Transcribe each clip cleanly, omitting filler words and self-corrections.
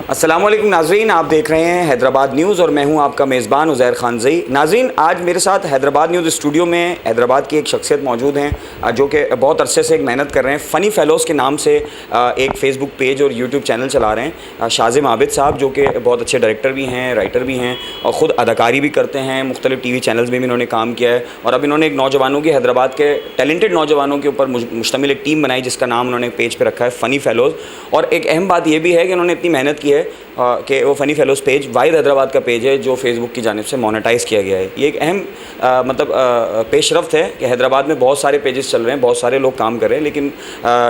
अस्सलामुअलैकुम नाज़रीन, आप देख रहे हैं हैदराबाद न्यूज़ और मैं हूं आपका मेज़बान उज़ैर खानज़ई। नाज़रीन, आज मेरे साथ हैदराबाद न्यूज़ स्टूडियो में हैदराबाद की एक शख्सियत मौजूद हैं जो कि बहुत अरसे से एक मेहनत कर रहे हैं। फ़नी फ़ेलोज़ के नाम से एक फ़ेसबुक पेज और यूट्यूब चैनल चला रहे हैं। शाज़िम आबिद साहब जो कि बहुत अच्छे डायरेक्टर भी हैं, राइटर भी हैं और ख़ुद अदाकारी भी करते हैं। मुख्तलिफ़ TV चैनल्स में भी इन्होंने काम किया है और अब इन्होंने एक नौजवानों की, हैदराबाद के टैलेंटेड नौजवानों के ऊपर मुश्तमिल एक टीम बनाई जिसका नाम उन्होंने पेज पर रखा है फ़नी फ़ेलोज़। और एक अहम बात यह भी है कि उन्होंने इतनी मेहनत की है कि वो फ़नी फ़ेलोज़ पेज वाहिद हैदराबाद का पेज है जो फेसबुक की जानिब से मोनेटाइज़ किया गया है। ये एक अहम पेशरफ्त है कि हैदराबाद में बहुत सारे पेजेस चल रहे हैं, बहुत सारे लोग काम कर रहे हैं, लेकिन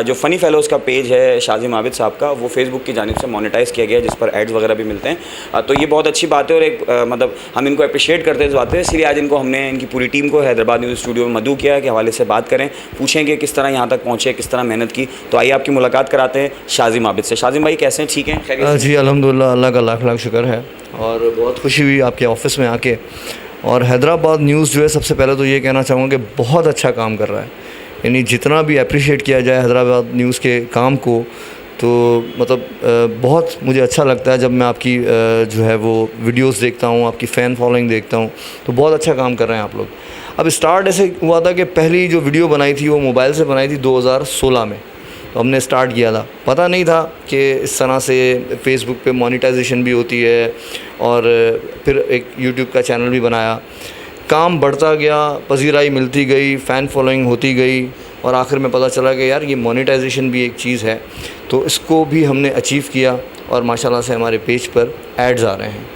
जो फ़नी फ़ेलोज़ का पेज है शाज़िम आबिद साहब का, वो फेसबुक की जानिब से मोनेटाइज़ किया गया है जिस पर एड्स वगैरह भी मिलते हैं। तो ये बहुत अच्छी बात है और एक मतलब हम इनको अप्रिशिएट करते हैं इस बात पर। इसलिए आज इनको हमने इनकी पूरी टीम को हैदराबाद न्यूज़ स्टूडियो में मदऊ किया के हवाले से बात करें, पूछें कि किस तरह यहाँ तक पहुँचे, किस तरह मेहनत की। तो आइए आपकी मुलाकात कराते हैं शाज़िम आबिद से। शाज़िम भाई कैसे हैं? ठीक हैं? जी अल्हम्दुलिल्लाह, अल्लाह का लाख लाख शुक्र है और बहुत खुशी हुई आपके ऑफ़िस में आके। और हैदराबाद न्यूज़ जो है, सबसे पहले तो ये कहना चाहूँगा कि बहुत अच्छा काम कर रहा है। यानी जितना भी अप्रिशिएट किया जाए हैदराबाद न्यूज़ के काम को, तो मतलब बहुत मुझे अच्छा लगता है जब मैं आपकी जो है वो वीडियोस देखता हूँ, आपकी फ़ैन फॉलोइंग देखता हूँ, तो बहुत अच्छा काम कर रहे हैं आप लोग। अब स्टार्ट ऐसे हुआ था कि पहली जो वीडियो बनाई थी वो मोबाइल से बनाई थी 2016 में, तो हमने स्टार्ट किया था। पता नहीं था कि इस तरह से फ़ेसबुक पे मोनेटाइजेशन भी होती है और फिर एक यूट्यूब का चैनल भी बनाया। काम बढ़ता गया, पजीराई मिलती गई, फ़ैन फॉलोइंग होती गई और आखिर में पता चला कि यार ये मोनेटाइजेशन भी एक चीज़ है, तो इसको भी हमने अचीव किया और माशाल्लाह से हमारे पेज पर एड्स आ रहे हैं।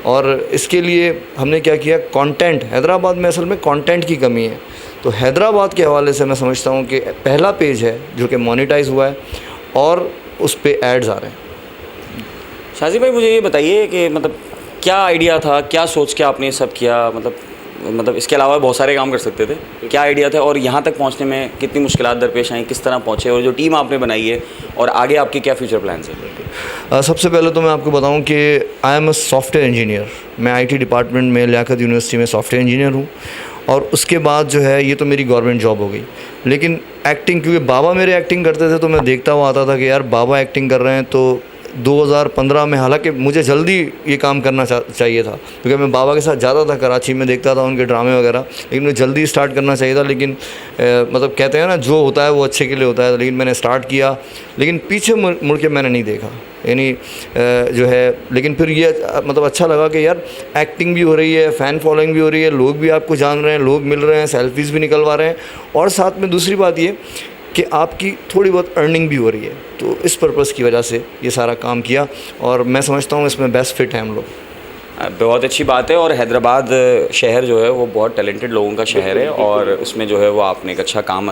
और इसके लिए हमने क्या किया, कंटेंट, हैदराबाद में असल में कंटेंट की कमी है, तो हैदराबाद के हवाले से मैं समझता हूँ कि पहला पेज है जो कि मोनेटाइज़ हुआ है और उस पे एड्स आ रहे हैं। शाज़िम भाई मुझे ये बताइए कि मतलब क्या आइडिया था, क्या सोच के आपने ये सब किया? मतलब इसके अलावा बहुत सारे काम कर सकते थे, क्या आइडिया था और यहाँ तक पहुँचने में कितनी मुश्किलात दरपेश आई, किस तरह पहुँचे और जो टीम आपने बनाई है और आगे आपके क्या फ्यूचर प्लान्स हैं? सबसे पहले तो मैं आपको बताऊं कि I am a software engineer. मैं IT डिपार्टमेंट में लियाकत यूनिवर्सिटी में सॉफ्टवेयर इंजीनियर हूँ और उसके बाद जो है ये तो मेरी गवर्नमेंट जॉब हो गई। लेकिन एक्टिंग, क्योंकि बाबा मेरे एक्टिंग करते थे तो मैं देखता हुआ आता था कि यार बाबा एक्टिंग कर रहे हैं, तो 2015 में, हालांकि मुझे जल्दी ये काम करना चाहिए था क्योंकि मैं बाबा के साथ जाता था, कराची में देखता था उनके ड्रामे वगैरह, लेकिन मुझे जल्दी स्टार्ट करना चाहिए था। लेकिन मतलब कहते हैं ना, जो होता है वो अच्छे के लिए होता है। लेकिन मैंने स्टार्ट किया, लेकिन पीछे मुड़ के मैंने नहीं देखा, यानी जो है। लेकिन फिर ये मतलब अच्छा लगा कि यार एक्टिंग भी हो रही है, फ़ैन फॉलोइंग भी हो रही है, लोग भी आपको जान रहे हैं, लोग मिल रहे हैं, सेल्फीज़ भी निकलवा रहे हैं और साथ में दूसरी बात ये कि आपकी थोड़ी बहुत अर्निंग भी हो रही है। तो इस पर्पज़ की वजह से ये सारा काम किया और मैं समझता हूँ इसमें बेस्ट फिट हैं हम लोग। बहुत अच्छी बात है और हैदराबाद शहर जो है वो बहुत टैलेंटेड लोगों का शहर है और उसमें जो है वो आपने एक अच्छा काम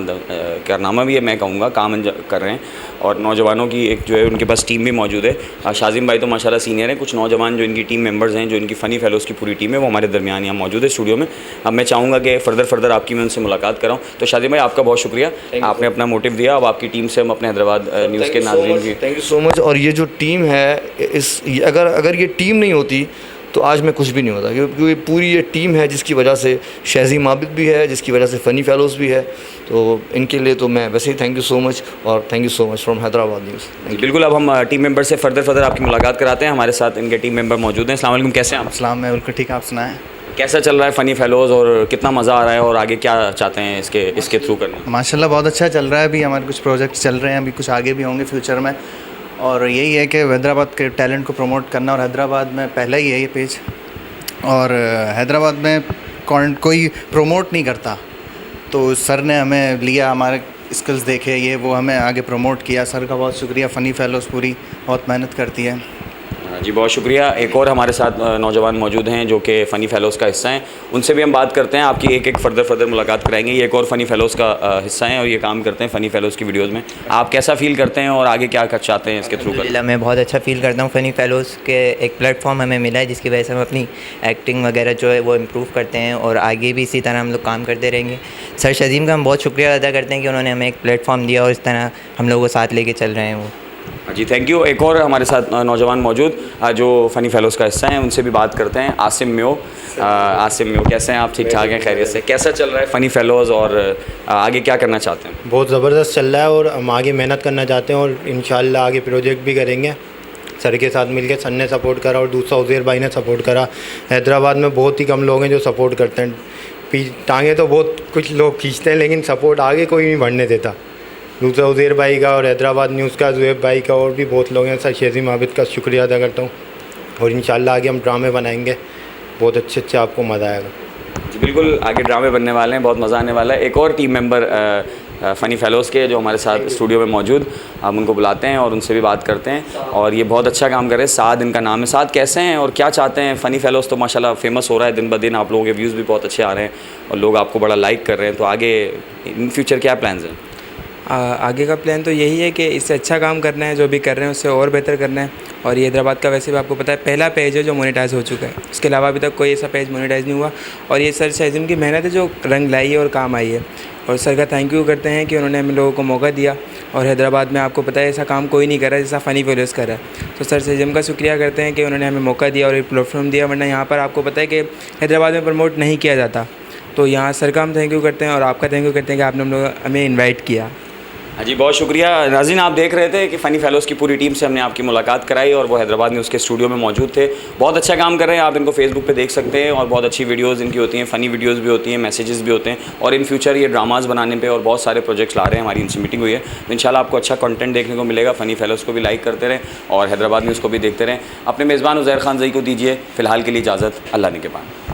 कारनामा भी है, मैं कहूँगा काम कर रहे हैं और नौजवानों की एक जो है उनके पास टीम भी मौजूद है। शाज़िम भाई तो माशाल्लाह सीनियर हैं, कुछ नौजवान जो इनकी टीम मेंबर्स हैं, जो इनकी फ़नी फ़ेलोज़ की पूरी टीम है, वो हमारे दरमियान यहाँ मौजूद है स्टूडियो में। अब मैं चाहूँगा कि फर्दर आपकी मैं उनसे मुलाकात कराऊँ। तो शाज़िम भाई आपका बहुत शुक्रिया, आपने अपना मोटिव दिया। अब आपकी टीम से हम अपने हैदराबाद न्यूज़ के नाज़रीन भी थैंक यू सो मच। और ये जो टीम है, अगर ये टीम नहीं होती तो आज मैं कुछ भी नहीं होता, क्योंकि पूरी ये टीम है जिसकी वजह से शाज़िम आबिद भी है, जिसकी वजह से फ़नी फ़ेलोज़ भी है। तो इनके लिए तो मैं वैसे ही थैंक यू सो मच और thank you so much from Hyderabad news. बिल्कुल, अब हम टीम मेंबर से फर्दर आपकी मुलाकात कराते हैं। हमारे साथ इनके टीम मेंबर मौजूद हैं। अस्सलाम वालेकुम, कैसे हैं आप? अस्सलाम, मैं बिल्कुल ठीक, आप सुनाएं? कैसा चल रहा है फ़नी फ़ेलोज़ और कितना मज़ा आ रहा है और आगे क्या चाहते हैं इसके थ्रू करना? माशाल्लाह बहुत अच्छा चल रहा है। अभी हमारे कुछ प्रोजेक्ट चल रहे हैं, अभी कुछ आगे भी होंगे फ्यूचर में, और यही है कि हैदराबाद के टैलेंट को प्रमोट करना। और हैदराबाद में पहला ही है ये पेज और हैदराबाद में कोई प्रमोट नहीं करता, तो सर ने हमें लिया, हमारे स्किल्स देखे, ये वो हमें आगे प्रमोट किया। सर का बहुत शुक्रिया। फ़नी फ़ेलोज़ पूरी बहुत मेहनत करती है। जी बहुत शुक्रिया। एक और हमारे साथ नौजवान मौजूद हैं जो कि फ़नी फ़ेलोज़ का हिस्सा हैं, उनसे भी हम बात करते हैं, आपकी एक फर्दर मुलाकात कराएंगे। ये एक और फ़नी फ़ेलोज़ का हिस्सा हैं और ये काम करते हैं फ़नी फ़ेलोज़ की वीडियोज़ में। आप कैसा फ़ील करते हैं और आगे क्या कर चाहते हैं इसके थ्रू कर? मैं बहुत अच्छा फ़ील करता हूँ। फ़नी फ़ेलोज़ के एक प्लेटफॉर्म हमें मिला है जिसकी वजह से हम अपनी एक्टिंग वगैरह जो है वो इम्प्रूव करते हैं और आगे भी इसी तरह हम लोग काम करते रहेंगे। सर शाज़िम का हम बहुत शुक्रिया अदा करते हैं कि उन्होंने हमें एक प्लेटफॉर्म दिया और इस तरह हम लोगों को साथ लेके चल रहे हैं वो। जी थैंक यू। एक और हमारे साथ नौजवान मौजूद जो फ़नी फ़ेलोज़ का हिस्सा हैं, उनसे भी बात करते हैं। आसिम म्यो, कैसे हैं आप? ठीक ठाक हैं, खैरियत से? कैसा चल रहा है फ़नी फ़ेलोज़ और आगे क्या करना चाहते हैं? बहुत ज़बरदस्त चल रहा है और हम आगे मेहनत करना चाहते हैं और इंशाल्लाह आगे प्रोजेक्ट भी करेंगे सर के साथ मिलके सर ने सपोर्ट करा और दूसरा उज़ैर भाई ने सपोर्ट करा। हैदराबाद में बहुत ही कम लोग हैं जो सपोर्ट करते हैं, टांगे तो बहुत कुछ लोग खींचते हैं लेकिन सपोर्ट आगे कोई नहीं बढ़ने देता। दूसरा उज़ैर भाई का और हैदराबाद न्यूज़ का, ज़ुएब भाई का, और भी बहुत लोग हैं। सर शेज़िम आबिद का शुक्रिया अदा करता हूँ और इंशाल्लाह आगे हम ड्रामे बनाएंगे, बहुत अच्छे आपको मज़ा आएगा। जी बिल्कुल, आगे ड्रामे बनने वाले हैं, बहुत मज़ा आने वाला है। एक और टीम मेंबर फ़नी फेलोज़ के जो हमारे साथ स्टूडियो में मौजूद, हम उनको बुलाते हैं और उनसे भी बात करते हैं। और ये बहुत अच्छा काम कर रहे हैं। साद इनका नाम है। साद कैसे हैं और क्या चाहते हैं? फ़नी फेलोज़ तो माशाल्लाह फेमस हो रहा है दिन ब दिन, आप लोगों के व्यूज़ भी बहुत अच्छे आ रहे हैं और लोग आपको बड़ा लाइक कर रहे हैं, तो आगे इन फ्यूचर क्या प्लान्स हैं? आगे का प्लान तो यही है कि इससे अच्छा काम करना है, जो भी कर रहे हैं उससे और बेहतर करना है। और ये हैदराबाद का वैसे भी आपको पता है पहला पेज है जो मोनेटाइज हो चुका है, उसके अलावा अभी तक कोई ऐसा पेज मोनेटाइज नहीं हुआ। और ये सर शेज़िम की मेहनत है जो रंग लाई है और काम आई है। और सर का थैंक यू करते हैं कि उन्होंने हम लोगों को मौका दिया। और हैदराबाद में आपको पता है ऐसा काम कोई नहीं कर रहा जैसा फ़नी फेलोज़ कर रहा है। तो सर शेज़िम का शुक्रिया करते हैं कि उन्होंने हमें मौका दिया और एक प्लेटफॉर्म दिया, वरना यहाँ पर आपको पता है कि हैदराबाद में प्रमोट नहीं किया जाता। तो यहाँ सर का हम थैंक यू करते हैं और आपका थैंक यू करते हैं कि आपने हम लोग हमें इन्वाइट किया। हाँ जी, बहुत शुक्रिया। नाज़रीन, आप देख रहे थे कि फ़नी फेलोज़ की पूरी टीम से हमने आपकी मुलाकात कराई और वो हैदराबाद न्यूज़ के स्टूडियो में मौजूद थे। बहुत अच्छा काम कर रहे हैं, आप इनको फेसबुक पे देख सकते हैं और बहुत अच्छी वीडियोस इनकी होती हैं, फ़नी वीडियोस भी होती हैं, मैसेजेस भी होते हैं। और इन फ्यूचर ये ड्रामाज़ बनाने पे और बहुत सारे प्रोजेक्ट्स ला रहे हैं। हमारी इनसे मीटिंग हुई है, तो इंशाल्लाह आपको अच्छा कंटेंट देखने को मिलेगा। फ़नी फेलोज़ को भी लाइक करते रहें और हैदराबाद न्यूज़ को भी देखते रहें। अपने मेज़बान उज़ैर खान ज़ई को दीजिए फ़िलहाल के लिए इजाज़त। अल्लाह ने के बाद।